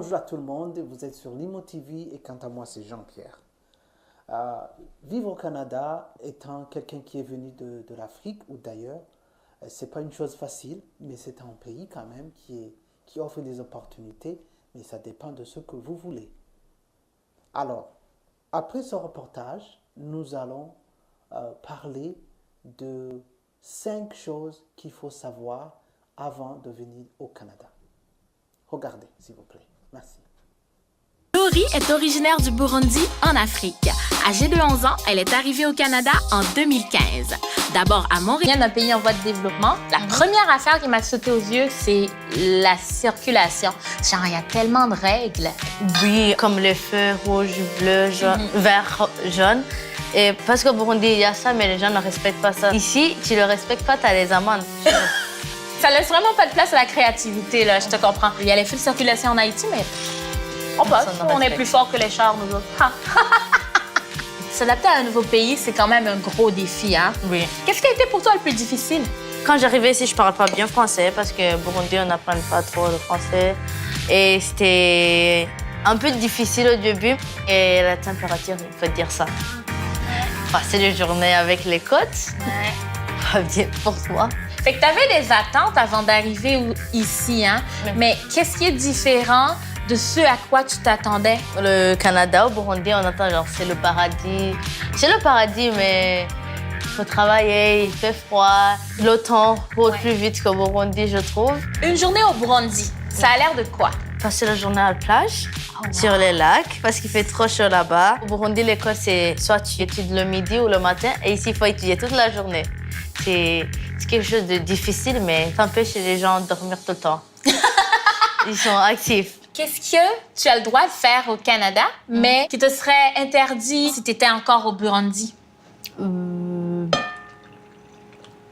bonjour à tout le monde, vous êtes sur Limo TV et quant à moi c'est Jean-Pierre. Vivre au Canada, étant quelqu'un qui est venu de l'Afrique ou d'ailleurs, c'est pas une chose facile, mais c'est un pays quand même qui offre des opportunités, mais ça dépend de ce que vous voulez. Alors, après ce reportage, nous allons parler de 5 choses qu'il faut savoir avant de venir au Canada. Regardez, s'il vous plaît. Merci. Laurie est originaire du Burundi, en Afrique. Âgée de 11 ans, elle est arrivée au Canada en 2015. D'abord à Montréal, un pays en voie de développement. La première affaire qui m'a sauté aux yeux, c'est la circulation. Genre, il y a tellement de règles. Oui, comme les feux rouge, bleu, jaune, vert, jaune. Et parce qu'au Burundi, il y a ça, mais les gens ne respectent pas ça. Ici, tu le respectes pas, tu as les amendes. Ça laisse vraiment pas de place à la créativité, là, je te comprends. Il y a les feux de circulation en Haïti, mais on passe. On est plus fort que les chars, nous autres. S'adapter à un nouveau pays, c'est quand même un gros défi, hein? Oui. Qu'est-ce qui a été pour toi le plus difficile? Quand j'arrivais ici, je parle pas bien français parce que Burundi, on n'apprend pas trop le français. Et c'était un peu difficile au début. Et la température, il faut dire ça. Passer les journées avec les côtes, pas bien pour toi. Fait que t'avais des attentes avant d'arriver ici, hein? Mais qu'est-ce qui est différent de ce à quoi tu t'attendais? Le Canada, au Burundi, on entend genre c'est le paradis. C'est le paradis, mais il faut travailler, il fait froid. Le temps roule plus vite qu'au Burundi, je trouve. Une journée au Burundi, ça a l'air de quoi? Passer la journée à la plage, sur les lacs, parce qu'il fait trop chaud là-bas. Au Burundi, l'école, c'est soit tu étudies le midi ou le matin, et ici, il faut étudier toute la journée. C'est quelque chose de difficile, mais ça empêche les gens de dormir tout le temps. Ils sont actifs. Qu'est-ce que tu as le droit de faire au Canada, mais qui te serait interdit si tu étais encore au Burundi?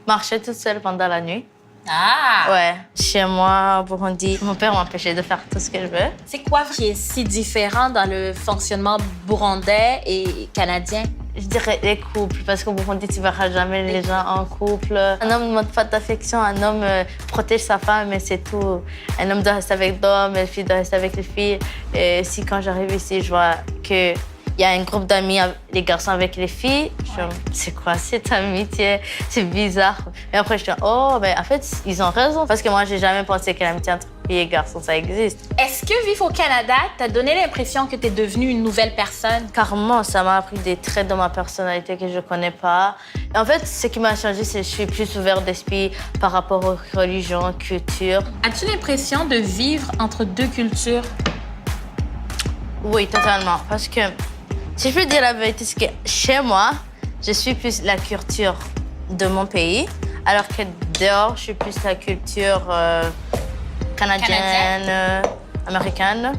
Marcher toute seule pendant la nuit. Ah! Ouais. Chez moi, au Burundi, mon père m'empêchait de faire tout ce que je veux. C'est quoi qui est si différent dans le fonctionnement burundais et canadien? Je dirais les couples, parce qu'au Burundi, tu ne verras jamais les gens en couple. Un homme ne montre pas d'affection, un homme protège sa femme et c'est tout. Un homme doit rester avec l'homme, une fille doit rester avec les filles. Et si quand j'arrive ici, je vois qu'il y a un groupe d'amis, les garçons avec les filles, je me dis, c'est quoi cette amitié? C'est bizarre. Mais après, je dis, oh, mais en fait, ils ont raison. Parce que moi, j'ai jamais pensé que l'amitié entre filles et garçons, ça existe. Est-ce que vivre au Canada t'a donné l'impression que tu es devenue une nouvelle personne? Carrément, ça m'a appris des traits de ma personnalité que je connais pas. Et en fait, ce qui m'a changé, c'est que je suis plus ouverte d'esprit par rapport aux religions, cultures. As-tu l'impression de vivre entre deux cultures? Oui, totalement. Parce que, si je peux dire la vérité, c'est que chez moi, je suis plus la culture de mon pays, alors que dehors, je suis plus la culture canadienne, américaine.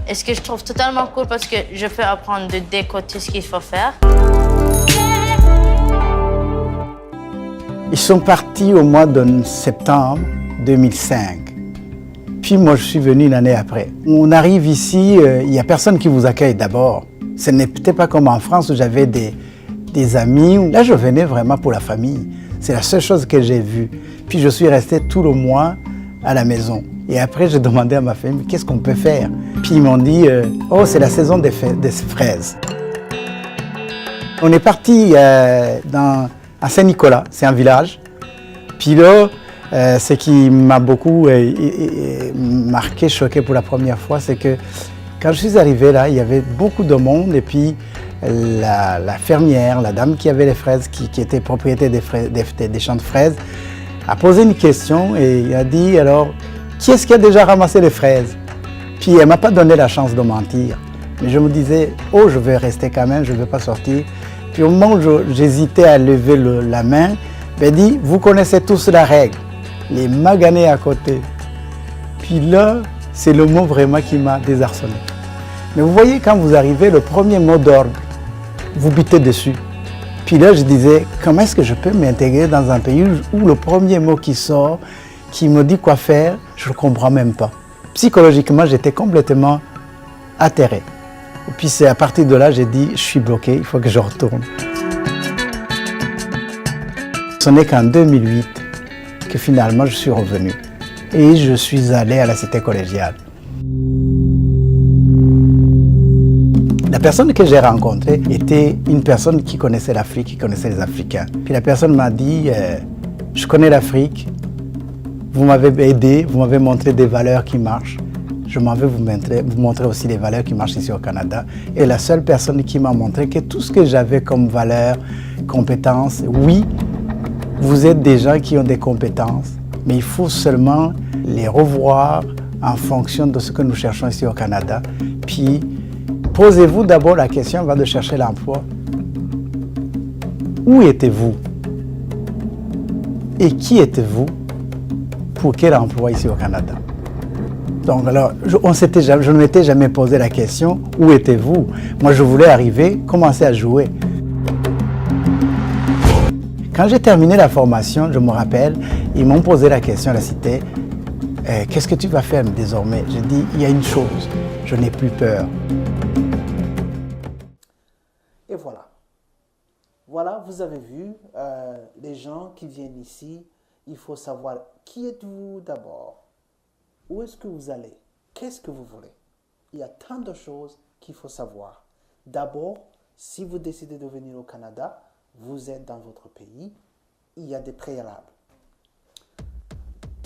Et ce que je trouve totalement cool, parce que je peux apprendre de décoder ce qu'il faut faire. Ils sont partis au mois de septembre 2005. Puis moi, je suis venu une année après. On arrive ici, il n'y a personne qui vous accueille d'abord. Ce n'était pas comme en France où j'avais des amis. Là, je venais vraiment pour la famille. C'est la seule chose que j'ai vue. Puis je suis resté tout le mois à la maison. Et après, j'ai demandé à ma famille, qu'est-ce qu'on peut faire? Puis ils m'ont dit, oh, c'est la saison des fraises. On est parti à Saint-Nicolas, c'est un village. Puis là, ce qui m'a beaucoup marqué, choqué pour la première fois, c'est que quand je suis arrivé là, il y avait beaucoup de monde et puis la fermière, la dame qui avait les fraises, qui était propriétaire des champs de fraises, a posé une question et a dit alors, qui est-ce qui a déjà ramassé les fraises? Puis elle ne m'a pas donné la chance de mentir. Mais je me disais, oh, je vais rester quand même, je ne vais pas sortir. Puis au moment où j'hésitais à lever la main, elle dit, vous connaissez tous la règle, les maganés à côté. Puis là, c'est le mot vraiment qui m'a désarçonné. Mais vous voyez, quand vous arrivez, le premier mot d'orgue, vous butez dessus. Puis là, je disais, comment est-ce que je peux m'intégrer dans un pays où le premier mot qui sort, qui me dit quoi faire, je ne comprends même pas. Psychologiquement, j'étais complètement atterré. Et puis c'est à partir de là, j'ai dit, je suis bloqué, il faut que je retourne. Ce n'est qu'en 2008 que finalement je suis revenu. Et je suis allé à la cité collégiale. La personne que j'ai rencontrée était une personne qui connaissait l'Afrique, qui connaissait les Africains. Puis la personne m'a dit, je connais l'Afrique, vous m'avez aidé, vous m'avez montré des valeurs qui marchent. Je m'en vais vous montrer aussi les valeurs qui marchent ici au Canada. Et la seule personne qui m'a montré que tout ce que j'avais comme valeurs, compétences, oui, vous êtes des gens qui ont des compétences, mais il faut seulement les revoir en fonction de ce que nous cherchons ici au Canada. Puis, posez-vous d'abord la question avant de chercher l'emploi. Où étiez-vous? Et qui étiez-vous pour quel emploi ici au Canada? Donc alors, je ne m'étais jamais posé la question, où étiez-vous? Moi, je voulais arriver, commencer à jouer. Quand j'ai terminé la formation, je me rappelle, ils m'ont posé la question à la cité, qu'est-ce que tu vas faire désormais? J'ai dit, il y a une chose, je n'ai plus peur. Et voilà. Voilà, vous avez vu, les gens qui viennent ici, il faut savoir qui êtes-vous d'abord? Où est-ce que vous allez? Qu'est-ce que vous voulez? Il y a tant de choses qu'il faut savoir. D'abord, si vous décidez de venir au Canada, vous êtes dans votre pays, il y a des préalables.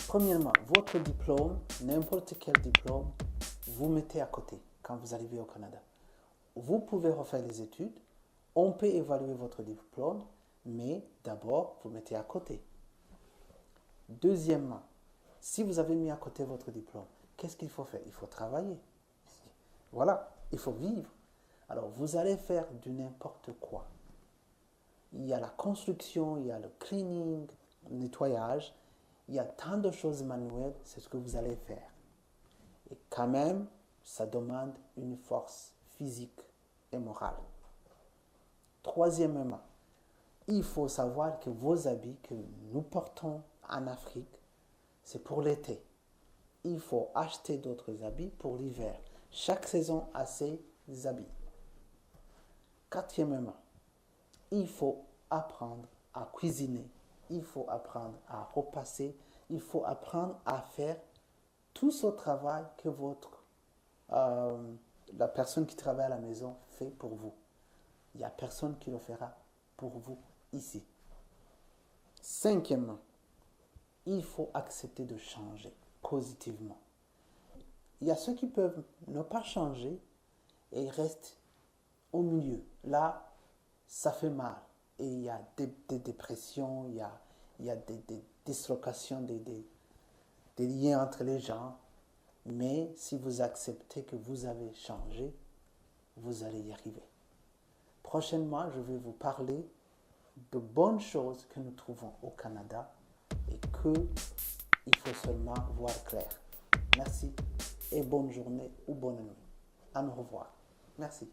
Premièrement, votre diplôme, n'importe quel diplôme, vous mettez à côté quand vous arrivez au Canada. Vous pouvez refaire les études, on peut évaluer votre diplôme, mais d'abord, vous mettez à côté. Deuxièmement, si vous avez mis à côté votre diplôme, qu'est-ce qu'il faut faire? Il faut travailler. Voilà, il faut vivre. Alors, vous allez faire du n'importe quoi. Il y a la construction, il y a le cleaning, le nettoyage. Il y a tant de choses manuelles, c'est ce que vous allez faire. Et quand même, ça demande une force physique et morale. Troisièmement, il faut savoir que vos habits que nous portons en Afrique, c'est pour l'été. Il faut acheter d'autres habits pour l'hiver. Chaque saison a ses habits. Quatrièmement, il faut apprendre à cuisiner. Il faut apprendre à repasser. Il faut apprendre à faire tout ce travail que la personne qui travaille à la maison fait pour vous. Il n'y a personne qui le fera pour vous ici. Cinquièmement, il faut accepter de changer positivement. Il y a ceux qui peuvent ne pas changer et ils restent au milieu. Là, ça fait mal. Et il y a des dépressions, il y a des dislocations, des liens entre les gens. Mais si vous acceptez que vous avez changé, vous allez y arriver. Prochainement, je vais vous parler de bonnes choses que nous trouvons au Canada et qu'il faut seulement voir clair. Merci et bonne journée ou bonne nuit. À nous revoir. Merci.